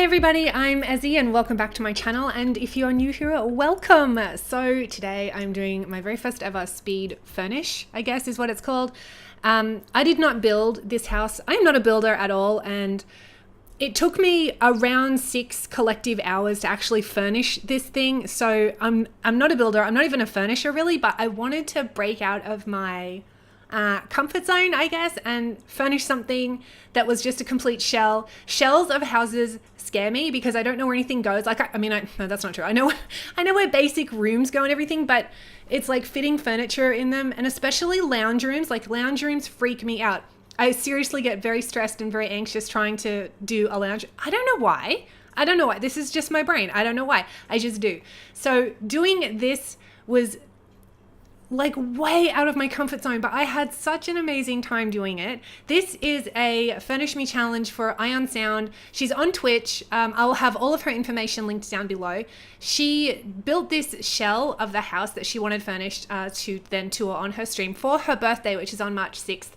Hey everybody, I'm Ezzy and welcome back to my channel, and if you're new here, welcome! So today I'm doing my very first ever speed furnish, I guess is what it's called. I did not build this house. I'm not a builder at all, and it took me around 6 collective hours to actually furnish this thing. So I'm not a builder, I'm not even a furnisher really, but I wanted to break out of my comfort zone, I guess, and furnish something that was just a complete shell. Shells of houses scare me because I don't know where anything goes. Like, no, that's not true. I know where basic rooms go and everything, but it's like fitting furniture in them, and especially lounge rooms. Like, lounge rooms freak me out. I seriously get very stressed and very anxious trying to do a lounge. I don't know why. This is just my brain. I don't know why. I just do. So doing this was like way out of my comfort zone, but I had such an amazing time doing it. This is a Furnish Me challenge for IØÂŞØUњД. She's on Twitch. I'll have all of her information linked down below. She built this shell of the house that she wanted furnished to then tour on her stream for her birthday, which is on March 6th.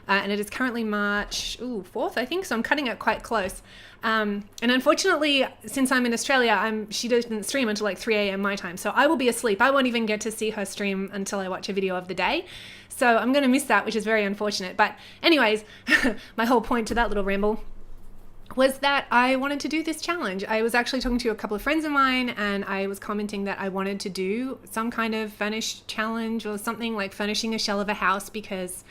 And it is currently March 4th, I think, so I'm cutting it quite close. And unfortunately, since I'm in Australia, she doesn't stream until like 3 a.m. my time, so I will be asleep. I won't even get to see her stream until I watch a video of the day. So I'm going to miss that, which is very unfortunate. But anyways, my whole point to that little ramble was that I wanted to do this challenge. I was actually talking to a couple of friends of mine, and I was commenting that I wanted to do some kind of furnish challenge or something, like furnishing a shell of a house, because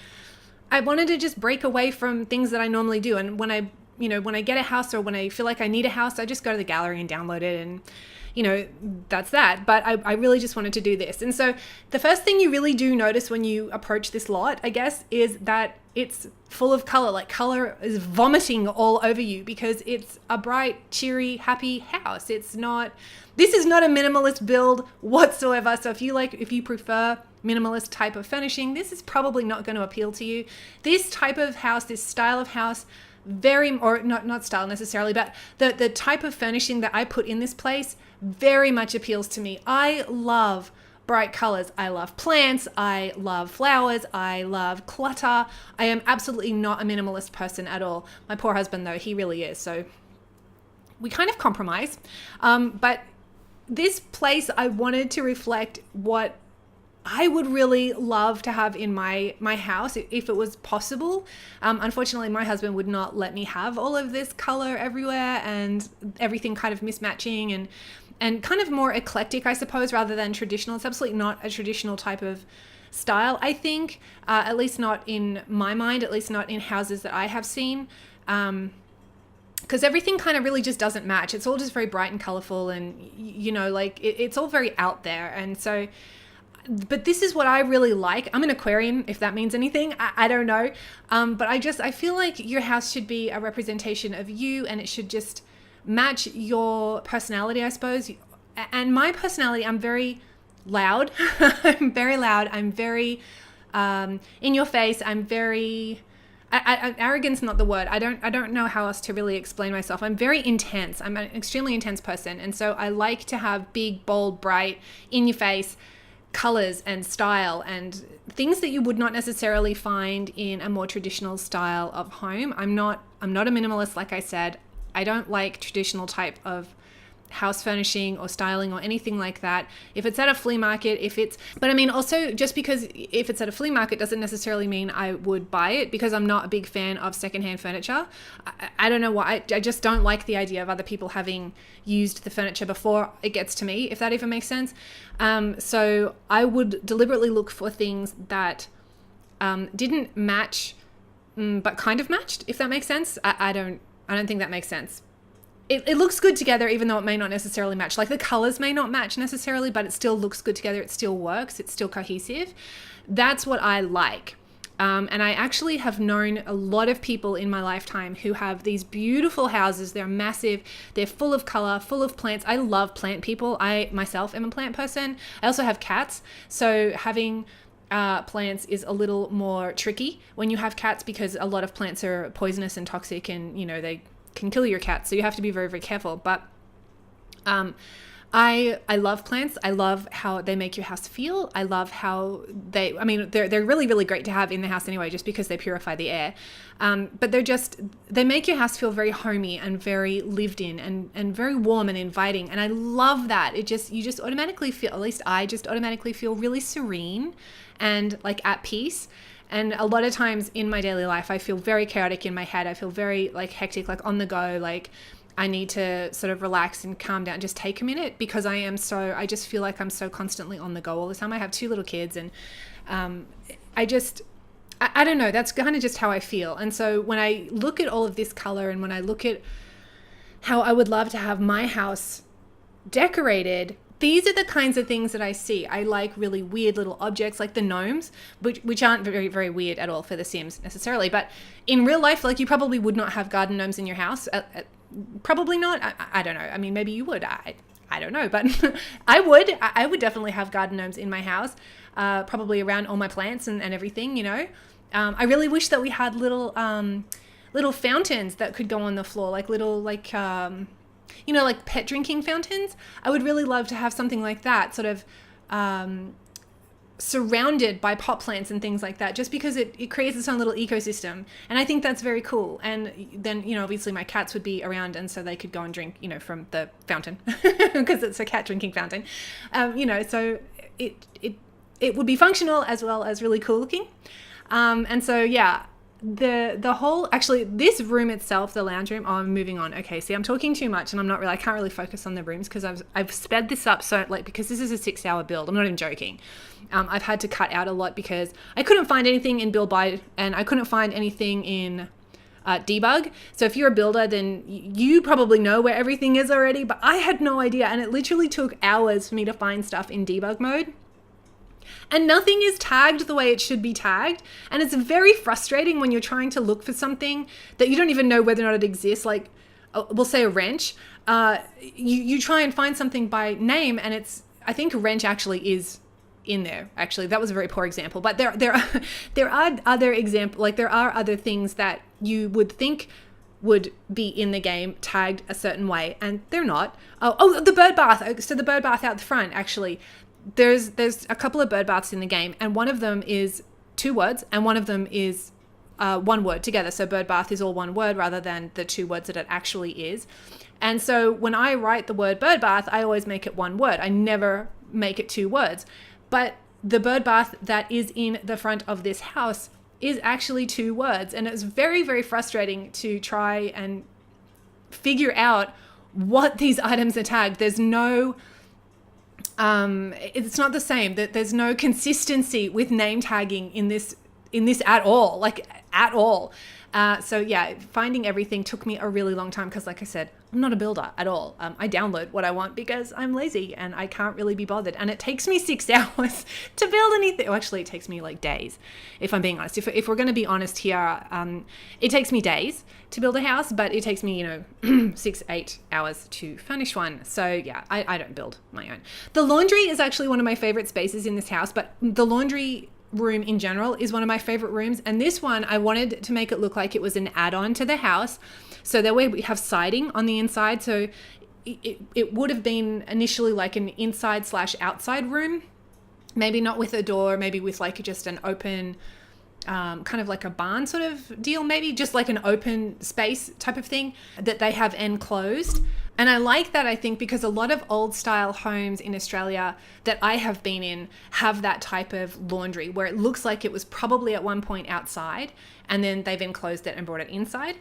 I wanted to just break away from things that I normally do. And when I get a house, or when I feel like I need a house, I just go to the gallery and download it, and that's that. But I really just wanted to do this. And so the first thing you really do notice when you approach this lot, I guess, is that it's full of color. Like, color is vomiting all over you because it's a bright, cheery, happy house. This is not a minimalist build whatsoever. So if you prefer minimalist type of furnishing, this is probably not going to appeal to you. This type of house, this style of house, not style necessarily, but the type of furnishing that I put in this place very much appeals to me. I love bright colors. I love plants. I love flowers. I love clutter. I am absolutely not a minimalist person at all. My poor husband, though, he really is. So we kind of compromise. But this place, I wanted to reflect what I would really love to have in my house if it was possible. Unfortunately, my husband would not let me have all of this color everywhere and everything kind of mismatching and kind of more eclectic, I suppose, rather than traditional. It's absolutely not a traditional type of style, I think, at least not in my mind, at least not in houses that I have seen. Because everything kind of really just doesn't match. It's all just very bright and colorful, and it's all very out there. And so, but this is what I really like. I'm an Aquarian, if that means anything. I don't know. But I feel like your house should be a representation of you, and it should just match your personality, I suppose. And my personality, I'm very loud. I'm very loud. I'm very in your face. I'm very... arrogance, not the word. I don't know how else to really explain myself. I'm very intense. I'm an extremely intense person. And so I like to have big, bold, bright, in your face colors and style and things that you would not necessarily find in a more traditional style of home. I'm not a minimalist, like I said. I don't like traditional type of house furnishing or styling or anything like that. If it's at a flea market, but I mean, also, just because if it's at a flea market doesn't necessarily mean I would buy it, because I'm not a big fan of secondhand furniture. I don't know why. I just don't like the idea of other people having used the furniture before it gets to me, if that even makes sense. So I would deliberately look for things that didn't match, but kind of matched, if that makes sense. I don't think that makes sense. It looks good together, even though it may not necessarily match. Like, the colors may not match necessarily, but it still looks good together. It still works. It's still cohesive. That's what I like. And I actually have known a lot of people in my lifetime who have these beautiful houses. They're massive. They're full of color, full of plants. I love plant people. I myself am a plant person. I also have cats. So having plants is a little more tricky when you have cats, because a lot of plants are poisonous and toxic, and they can kill your cat, so you have to be very, very careful. But I love plants. I love how they make your house feel. I love how they're really, really great to have in the house anyway, just because they purify the air. But they make your house feel very homey and very lived in and very warm and inviting. And I love that. You just automatically feel, at least I just automatically feel really serene and like at peace. And a lot of times in my daily life, I feel very chaotic in my head. I feel very like hectic, like on the go, like I need to sort of relax and calm down, just take a minute, because I just feel like I'm so constantly on the go all the time. I have 2 little kids, and I don't know, that's kind of just how I feel. And so when I look at all of this color, and when I look at how I would love to have my house decorated, these are the kinds of things that I see. I like really weird little objects like the gnomes, which aren't very, very weird at all for The Sims necessarily. But in real life, like, you probably would not have garden gnomes in your house. Probably not. I don't know. I mean, maybe you would. I don't know. But I would definitely have garden gnomes in my house, probably around all my plants and everything, you know. I really wish that we had little fountains that could go on the floor, like little, like, like pet drinking fountains. I would really love to have something like that, sort of surrounded by pot plants and things like that, just because it creates its own little ecosystem. And I think that's very cool. And then, obviously my cats would be around, and so they could go and drink, from the fountain because it's a cat drinking fountain. So it would be functional as well as really cool looking. And so, yeah, the whole, actually this room itself, the lounge room, I'm moving on. Okay, see, I'm talking too much, and I can't really focus on the rooms because I've sped this up, so like, because this is a 6-hour build, I'm not even joking. I've had to cut out a lot because I couldn't find anything in build by, and I couldn't find anything in debug. So if you're a builder, then you probably know where everything is already, but I had no idea, and it literally took hours for me to find stuff in debug mode. And nothing is tagged the way it should be tagged. And it's very frustrating when you're trying to look for something that you don't even know whether or not it exists. Like, we'll say a wrench. You try and find something by name, and I think a wrench actually is in there. Actually, that was a very poor example. But there are other examples. Like, there are other things that you would think would be in the game tagged a certain way, and they're not. Oh, the bird bath. So the bird bath out the front, actually. There's a couple of bird baths in the game, and one of them is 2 words and one of them is 1 word together. So bird bath is all 1 word rather than the 2 words that it actually is. And so when I write the word bird bath, I always make it 1 word. I never make it 2 words. But the bird bath that is in the front of this house is actually 2 words. And it's very, very frustrating to try and figure out what these items are tagged. There's no... it's not the same. That there's no consistency with name tagging in this at all, like at all. So yeah, finding everything took me a really long time because, like I said, I'm not a builder at all. I download what I want because I'm lazy and I can't really be bothered. And it takes me 6 hours to build anything. Well, actually, it takes me like days, if I'm being honest. If we're going to be honest here, it takes me days to build a house, but it takes me, 6-8 hours to furnish one. So yeah, I don't build my own. The laundry is actually one of my favorite spaces in this house, but the laundry room in general is one of my favorite rooms, and this one I wanted to make it look like it was an add-on to the house, so that way we have siding on the inside. So it would have been initially like an inside/outside room, maybe not with a door, maybe with like just an open kind of like a barn sort of deal, maybe just like an open space type of thing that they have enclosed. And I like that, I think, because a lot of old style homes in Australia that I have been in have that type of laundry where it looks like it was probably at one point outside and then they've enclosed it and brought it inside.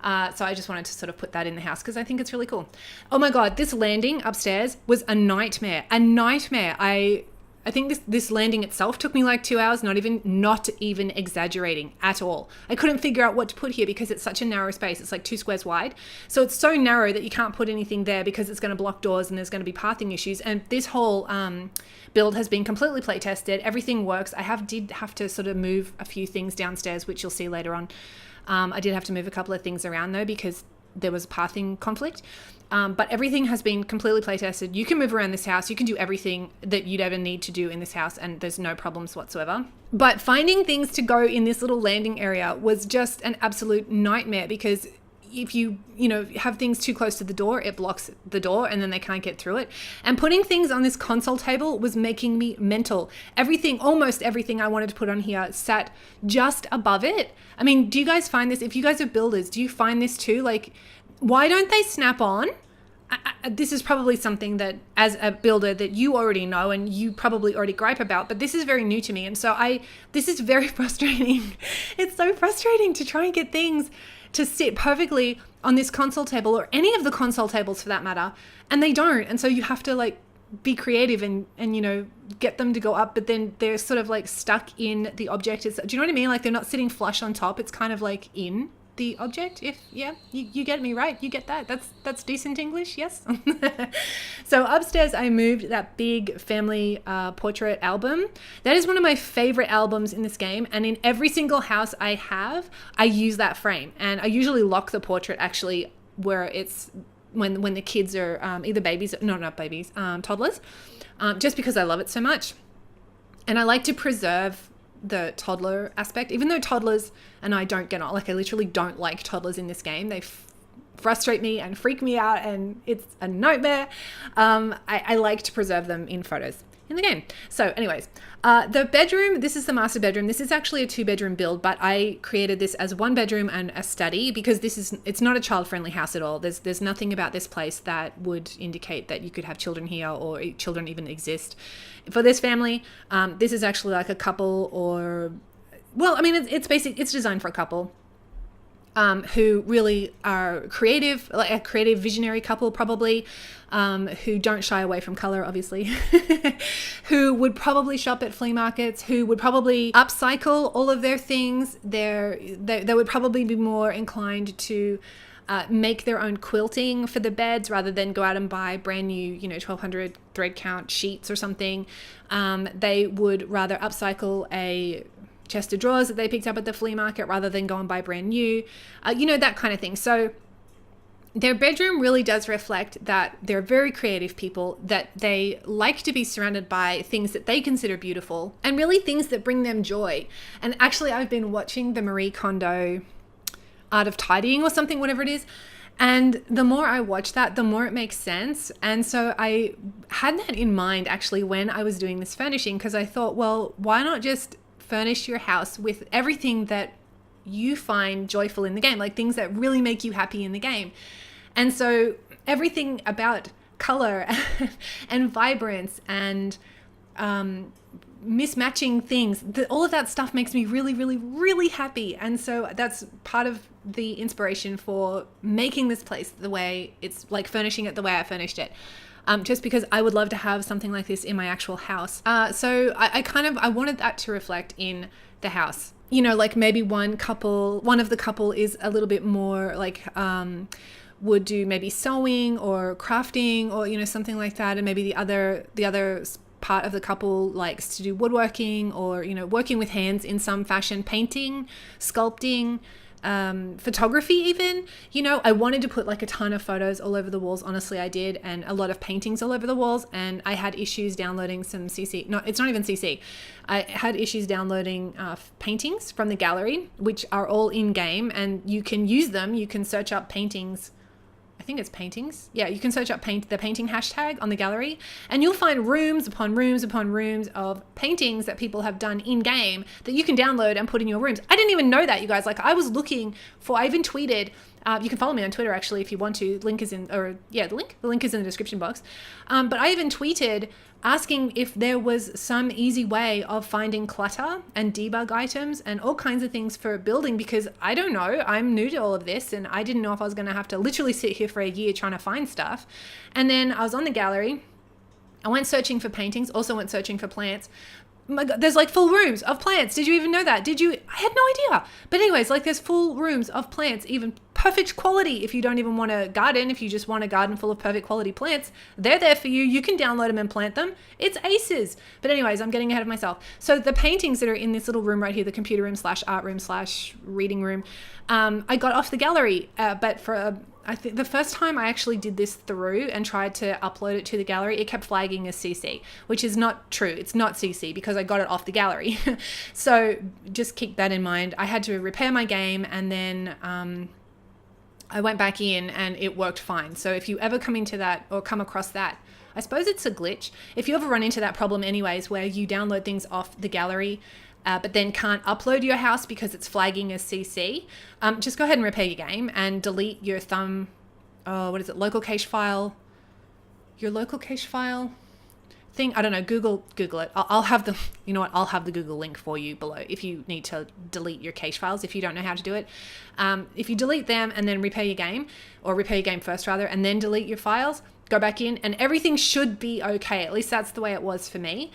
So I just wanted to sort of put that in the house because I think it's really cool. Oh my God, this landing upstairs was a nightmare. I think this landing itself took me like 2 hours, not even exaggerating at all. I couldn't figure out what to put here because it's such a narrow space. It's like 2 squares wide. So it's so narrow that you can't put anything there because it's going to block doors and there's going to be pathing issues. And this whole build has been completely play tested. Everything works. did have to sort of move a few things downstairs, which you'll see later on. I did have to move a couple of things around though because there was pathing conflict. But everything has been completely play tested. You can move around this house. You can do everything that you'd ever need to do in this house and there's no problems whatsoever. But finding things to go in this little landing area was just an absolute nightmare because if you have things too close to the door, it blocks the door and then they can't get through it. And putting things on this console table was making me mental. Almost everything I wanted to put on here sat just above it. I mean, do you guys find this? If you guys are builders, do you find this too? Like, why don't they snap on? This is probably something that as a builder that you already know and you probably already gripe about, but this is very new to me. And so this is very frustrating. It's so frustrating to try and get things to sit perfectly on this console table or any of the console tables for that matter. And they don't. And so you have to like be creative and get them to go up, but then they're sort of like stuck in the object. Do you know what I mean? Like they're not sitting flush on top. It's kind of like in the object. You get me right. You get that. That's decent English. Yes. So upstairs I moved that big family portrait album. That is one of my favorite albums in this game, and in every single house I have, I use that frame, and I usually lock the portrait actually where it's when the kids are either babies, no, not babies, toddlers, just because I love it so much. And I like to preserve the toddler aspect, even though toddlers and I don't get on. Like I literally don't like toddlers in this game. They frustrate me and freak me out and it's a nightmare. I like to preserve them in photos in the game. So anyways, the bedroom, this is the master bedroom. This is actually a 2-bedroom build, but I created this as 1 bedroom and a study because it's not a child-friendly house at all. There's nothing about this place that would indicate that you could have children here or children even exist. For this family, this is actually like a couple it's designed for a couple who really are creative, like a creative visionary couple probably, who don't shy away from color, obviously, who would probably shop at flea markets, who would probably upcycle all of their things. They would probably be more inclined to make their own quilting for the beds rather than go out and buy brand new, 1200 thread count sheets or something. They would rather upcycle a chest of drawers that they picked up at the flea market rather than go and buy brand new, that kind of thing. So their bedroom really does reflect that they're very creative people, that they like to be surrounded by things that they consider beautiful and really things that bring them joy. And actually, I've been watching the Marie Kondo Art of Tidying or something, whatever it is. And the more I watch that, the more it makes sense. And so I had that in mind actually when I was doing this furnishing, because I thought, well, why not just furnish your house with everything that you find joyful in the game, like things that really make you happy in the game. And so everything about color and vibrance and mismatching things, all of that stuff makes me really, really, really happy. And so that's part of the inspiration for making this place the way it's like, furnishing it the way I furnished it. Just because I would love to have something like this in my actual house. So I wanted that to reflect in the house. Like maybe one of the couple is a little bit more like, would do maybe sewing or crafting or, something like that. And maybe the other part of the couple likes to do woodworking or, working with hands in some fashion, painting, sculpting, photography even. I wanted to put like a ton of photos all over the walls. Honestly, I did. And a lot of paintings all over the walls. And I had issues downloading some CC. No, it's not even CC. I had issues downloading paintings from the gallery, which are all in game, and you can use them. You can search up paintings. I think it's paintings. Yeah, you can search up the painting hashtag on the gallery and you'll find rooms upon rooms upon rooms of paintings that people have done in game that you can download and put in your rooms. I didn't even know that, you guys. Like I was looking for, I even tweeted, you can follow me on Twitter actually if you want to. The link is in the description box. But I even tweeted asking if there was some easy way of finding clutter and debug items and all kinds of things for building, because I don't know, I'm new to all of this and I didn't know if I was going to have to literally sit here for a year trying to find stuff. And then I was on the gallery, I went searching for paintings, also went searching for plants. My God, there's like full rooms of plants. Did you even know that? Did you? I had no idea. But anyways, like there's full rooms of plants, even perfect quality. If you don't even want a garden, if you just want a garden full of perfect quality plants, they're there for you. You can download them and plant them. It's aces. But anyways, I'm getting ahead of myself. So the paintings that are in this little room right here, the computer room / art room / reading room, I got off the gallery. But for I think the first time I actually did this through and tried to upload it to the gallery, it kept flagging as CC, which is not true. It's not CC because I got it off the gallery. So just keep that in mind. I had to repair my game and then I went back in and it worked fine. So if you ever come into that or come across that, I suppose it's a glitch. If you ever run into that problem anyways, where you download things off the gallery, but then can't upload your house because it's flagging as CC, just go ahead and repair your game and delete your local cache file, your local cache file thing. I don't know, Google it. I'll have the, you know what, I'll have the Google link for you below if you need to delete your cache files, if you don't know how to do it. If you delete them and then repair your game, or repair your game first rather, and then delete your files, go back in and everything should be okay. At least that's the way it was for me.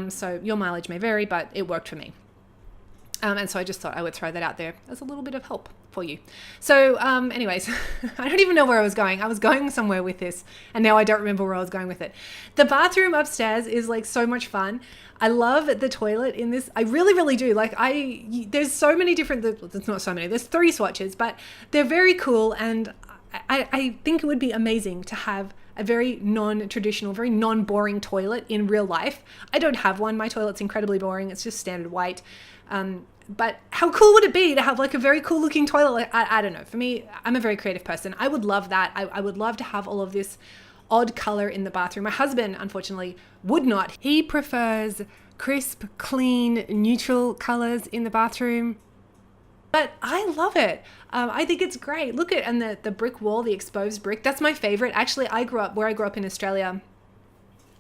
So your mileage may vary, but it worked for me. And so I just thought I would throw that out there as a little bit of help for you. So anyways, I don't even know where I was going. I was going somewhere with this and now I don't remember where I was going with it. The bathroom upstairs is like so much fun. I love the toilet in this. I really, really do. Like there's so many different, there's not so many, there's 3 swatches, but they're very cool. And I think it would be amazing to have a very non-traditional, very non-boring toilet in real life. I don't have one. My toilet's incredibly boring. It's just standard white. But how cool would it be to have like a very cool looking toilet? Like, I don't know. For me, I'm a very creative person. I would love that. I would love to have all of this odd color in the bathroom. My husband, unfortunately, would not. He prefers crisp, clean, neutral colors in the bathroom. But I love it. I think it's great. Look at, and the brick wall, the exposed brick, that's my favorite. Actually, where I grew up in Australia,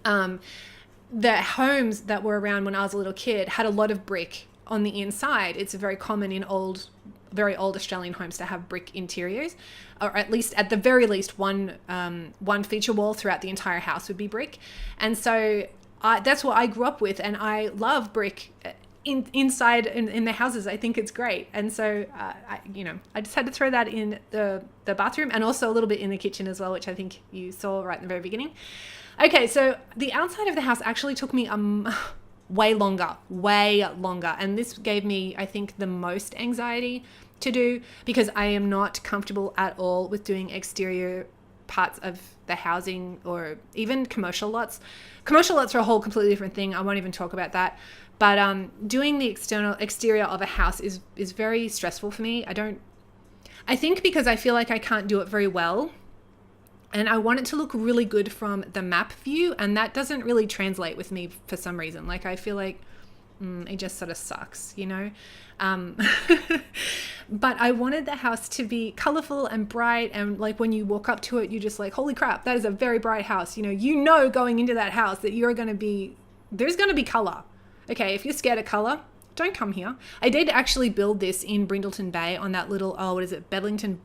the homes that were around when I was a little kid had a lot of brick on the inside. It's very common in very old Australian homes to have brick interiors, or at the very least one feature wall throughout the entire house would be brick. And so that's what I grew up with, and I love brick inside in the houses. I think it's great. And so I just had to throw that in the bathroom, and also a little bit in the kitchen as well, which I think you saw right in the very beginning. Okay, so the outside of the house actually took me way longer. And this gave me, I think, the most anxiety to do, because I am not comfortable at all with doing exterior parts of the housing or even commercial lots. Commercial lots are a whole completely different thing. I won't even talk about that. But doing the exterior of a house is very stressful for me. I think because I feel like I can't do it very well. And I want it to look really good from the map view, and that doesn't really translate with me for some reason. Like, I feel like it just sort of sucks, you know? But I wanted the house to be colorful and bright, and like when you walk up to it, you're just like, holy crap, that is a very bright house. You know going into that house that there's going to be color. Okay, if you're scared of color, don't come here. I did actually build this in Brindleton Bay on that little, Bedlington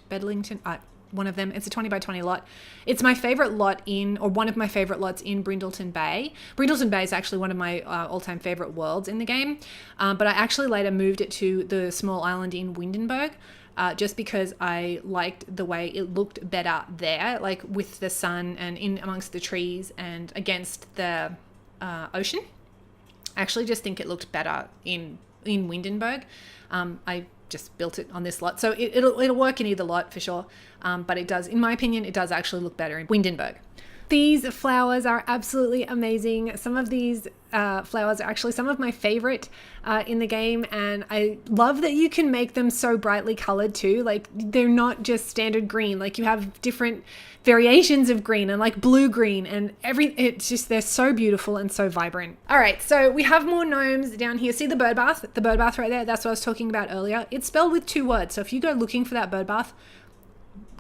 Bedlington, one of them. It's a 20 by 20 lot. It's my favorite lot one of my favorite lots in Brindleton Bay. Brindleton Bay is actually one of my all-time favorite worlds in the game. But I actually later moved it to the small island in Windenburg, just because I liked the way it looked better there, like with the sun and in amongst the trees and against the ocean. I actually just think it looked better in Windenburg. I just built it on this lot, so it'll work in either lot for sure, but it does, in my opinion, it does actually look better in Windenburg. These flowers are absolutely amazing. Some of these flowers are actually some of my favorite in the game, and I love that you can make them so brightly colored too. Like, they're not just standard green, like you have different variations of green and like blue green and it's just, they're so beautiful and so vibrant. All right, so we have more gnomes down here. See the bird bath right there? That's what I was talking about earlier. It's spelled with 2 words. So if you go looking for that bird bath,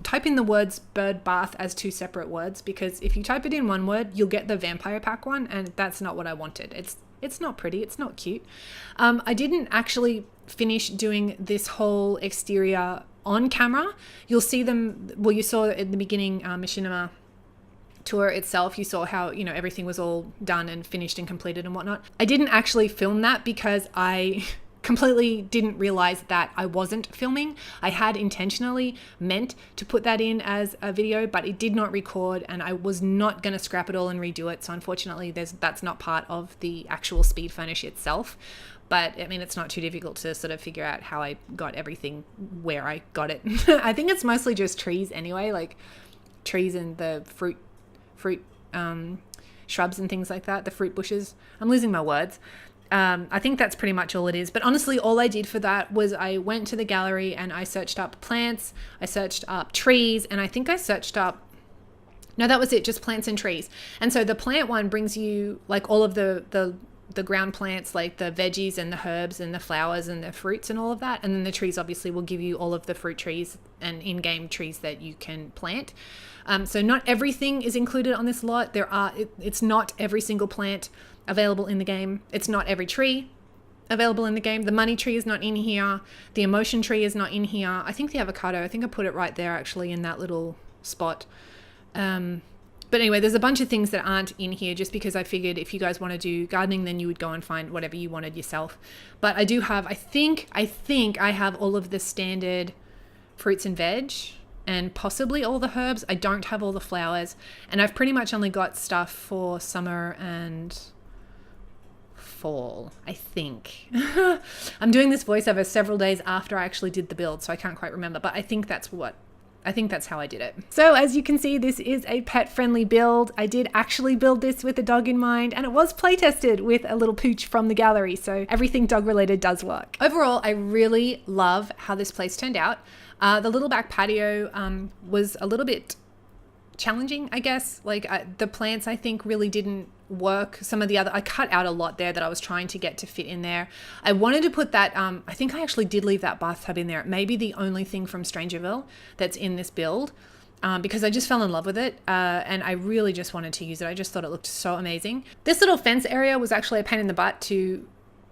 type in the words bird bath as 2 separate words, because if you type it in 1 word, you'll get the vampire pack one, and that's not what I wanted. It's not pretty, it's not cute. I didn't actually finish doing this whole exterior on camera. You'll see them, well, you saw at the beginning machinima tour itself, you saw how, everything was all done and finished and completed and whatnot. I didn't actually film that because I completely didn't realize that I wasn't filming. I had intentionally meant to put that in as a video, but it did not record, and I was not going to scrap it all and redo it. So unfortunately, that's not part of the actual speed furnish itself. But I mean, it's not too difficult to sort of figure out how I got everything where I got it. I think it's mostly just trees anyway, like trees and the fruit shrubs and things like that, the fruit bushes. I'm losing my words. I think that's pretty much all it is. But honestly, all I did for that was I went to the gallery and I searched up plants, I searched up trees, and I think I searched up, no, that was it, just plants and trees. And so the plant one brings you like all of the ground plants, like the veggies and the herbs and the flowers and the fruits and all of that. And then the trees obviously will give you all of the fruit trees and in-game trees that you can plant. So not everything is included on this lot. It's not every single plant available in the game. It's not every tree available in the game. The money tree is not in here. The emotion tree is not in here. I think the avocado, I think I put it right there actually in that little spot. But anyway, there's a bunch of things that aren't in here just because I figured if you guys want to do gardening, then you would go and find whatever you wanted yourself. But I do have, I think I have all of the standard fruits and veg and possibly all the herbs. I don't have all the flowers, and I've pretty much only got stuff for summer and fall, I think. I'm doing this voiceover several days after I actually did the build, so I can't quite remember, but I think that's how I did it. So as you can see, this is a pet-friendly build. I did actually build this with a dog in mind, and it was play tested with a little pooch from the gallery, so everything dog-related does work. Overall, I really love how this place turned out. The little back patio was a little bit challenging, I guess. Like the plants, I think, really didn't work. Some of the other, I cut out a lot there that I was trying to get to fit in there. I wanted to put that, I think I actually did leave that bathtub in there. It may be the only thing from Strangerville that's in this build, because I just fell in love with it, and I really just wanted to use it. I just thought it looked so amazing. This little fence area was actually a pain in the butt to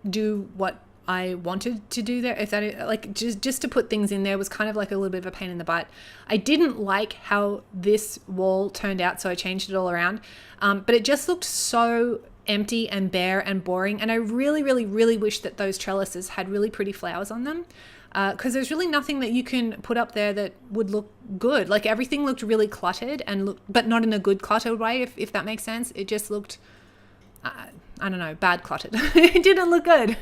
do what I wanted to do there. If that, like, just to put things in there was kind of like a little bit of a pain in the butt. I didn't like how this wall turned out, so I changed it all around. But it just looked so empty and bare and boring. And I really, really, really wish that those trellises had really pretty flowers on them, because there's really nothing that you can put up there that would look good. Like everything looked really cluttered but not in a good cluttered way, if that makes sense. It just looked, I don't know, bad cluttered. It didn't look good.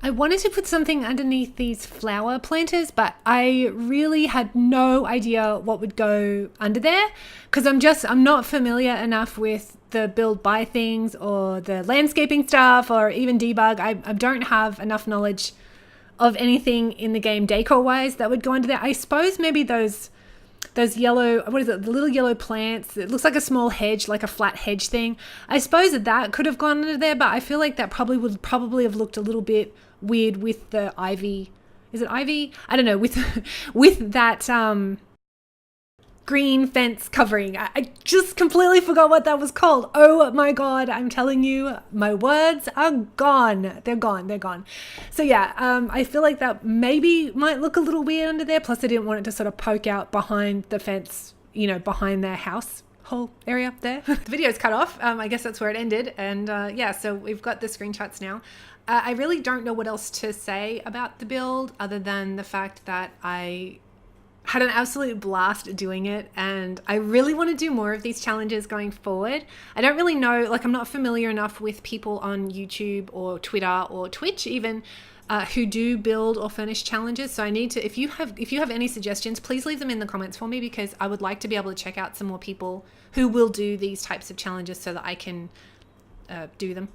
I wanted to put something underneath these flower planters, but I really had no idea what would go under there, because I'm not familiar enough with the build buy things or the landscaping stuff or even debug. I don't have enough knowledge of anything in the game decor wise that would go under there. I suppose maybe those yellow, what is it, the little yellow plants, it looks like a small hedge, like a flat hedge thing. I suppose that could have gone under there, but I feel like that would probably have looked a little bit weird with the ivy. Is it ivy? I don't know, with that green fence covering. I just completely forgot what that was called. Oh my god, I'm telling you, my words are gone. They're gone. So yeah, I feel like that maybe might look a little weird under there. Plus I didn't want it to sort of poke out behind the fence, behind their house whole area there. The video's cut off. I guess that's where it ended. And yeah, so we've got the screenshots now. I really don't know what else to say about the build other than the fact that I had an absolute blast doing it, and I really want to do more of these challenges going forward. I don't really know, like I'm not familiar enough with people on YouTube or Twitter or Twitch even who do build or furnish challenges. So I need to, if you have any suggestions, please leave them in the comments for me, because I would like to be able to check out some more people who will do these types of challenges so that I can do them.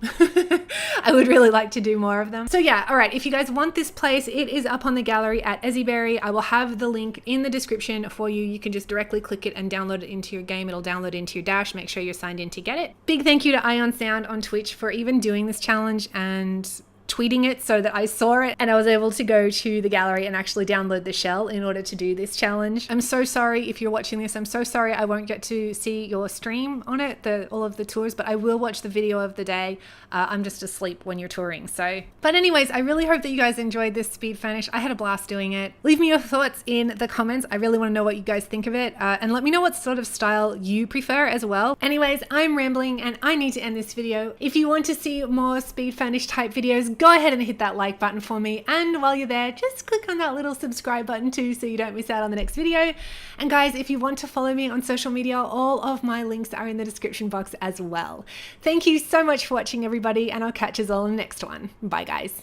I would really like to do more of them. So yeah, all right, if you guys want this place, it is up on the gallery at Ezzyberry. I will have the link in the description for you. You can just directly click it and download it into your game. It'll download into your dash. Make sure you're signed in to get it. Big thank you to IØÂŞØUÂՆꯙ on Twitch for even doing this challenge and tweeting it so that I saw it and I was able to go to the gallery and actually download the shell in order to do this challenge. I'm so sorry if you're watching this. I'm so sorry I won't get to see your stream on it, all of the tours, but I will watch the video of the day. I'm just asleep when you're touring. So, but anyways, I really hope that you guys enjoyed this speed furnish. I had a blast doing it. Leave me your thoughts in the comments. I really want to know what you guys think of it, and let me know what sort of style you prefer as well. Anyways, I'm rambling and I need to end this video. If you want to see more speed furnish type videos, go ahead and hit that like button for me, and while you're there, just click on that little subscribe button too so you don't miss out on the next video. And guys, if you want to follow me on social media, all of my links are in the description box as well. Thank you so much for watching, everybody, and I'll catch us all in the next one. Bye guys.